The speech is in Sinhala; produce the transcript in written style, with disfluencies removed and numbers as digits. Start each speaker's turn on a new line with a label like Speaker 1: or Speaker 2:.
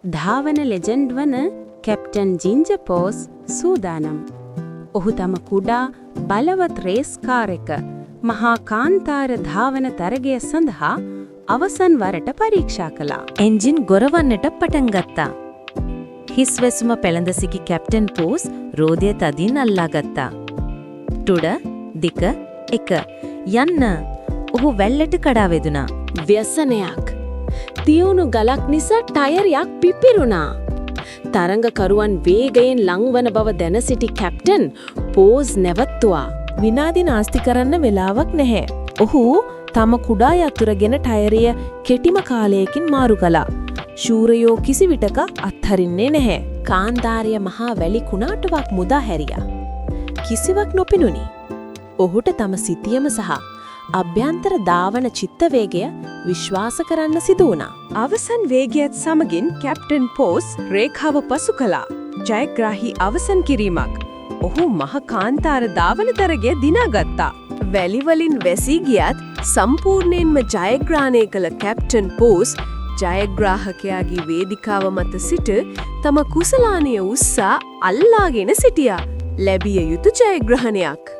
Speaker 1: ධාවන ලෙජන්ඩ් වන කැප්ටන් ජින්ජර් පෝස් සූදානම්. ඔහු තම කුඩා බලවත් රේස් කාර් එක මහා කාන්තාර ධාවන තරගය සඳහා අවසන් වරට පරීක්ෂා කළා.
Speaker 2: එන්ජින් ගොරවන්නට පටන් ගත්තා. හිස් වැසුම පෙළඳ සිටි කැප්ටන් පෝස් රෝදය තදින් අල්ලා ගත්තා. තුඩ 2 1 යන්න. ඔහු වැල්ලට කඩා වැදුනා.
Speaker 1: ව්‍යසනයක්. තියුණු ගලක් නිසා ටයරයක් පිපිරුණා. තරඟකරුවන් වේගයෙන් ලංවන බව දැන සිටි කැප්ටන් පෝස් නැවතුවා.
Speaker 3: විනාඩි නාස්ති කරන්න වෙලාවක් නැහැ. ඔහු තම කුඩා යතුරගෙන ටයරය කෙටිම කාලයකින් මාරු කළා. ශූරයෝ කිසිවිටක අත්හරින්නේ නැහැ.
Speaker 1: කාන්තාරය මහා වැලි කුණාටුවක් මුදා හැරියා. කිසිවක් නොපෙනුනි. ඔහුට තම සිතියම සහ අභ්‍යන්තර ධාවන චිත්තවේගය විශ්වාස කරන්න සිදු වුණා.
Speaker 3: අවසන් වේගයත් සමගින් කැප්ටන් පෝස් රේඛාව පසු කළා. ජයග්‍රාහී අවසන් කිරීමක්. ඔහු මහ කාන්තාර ධාවන තරගය දිනාගත්තා. වැලි වලින් වැසී ගියත් සම්පූර්ණයෙන්ම ජයග්‍රහණය කළ කැප්ටන් පෝස් ජයග්‍රාහකයාගේ වේදිකාව මත සිට තම කුසලානය උස්සා අල්ලාගෙන සිටියා. ලැබිය යුතු ජයග්‍රහණයක්.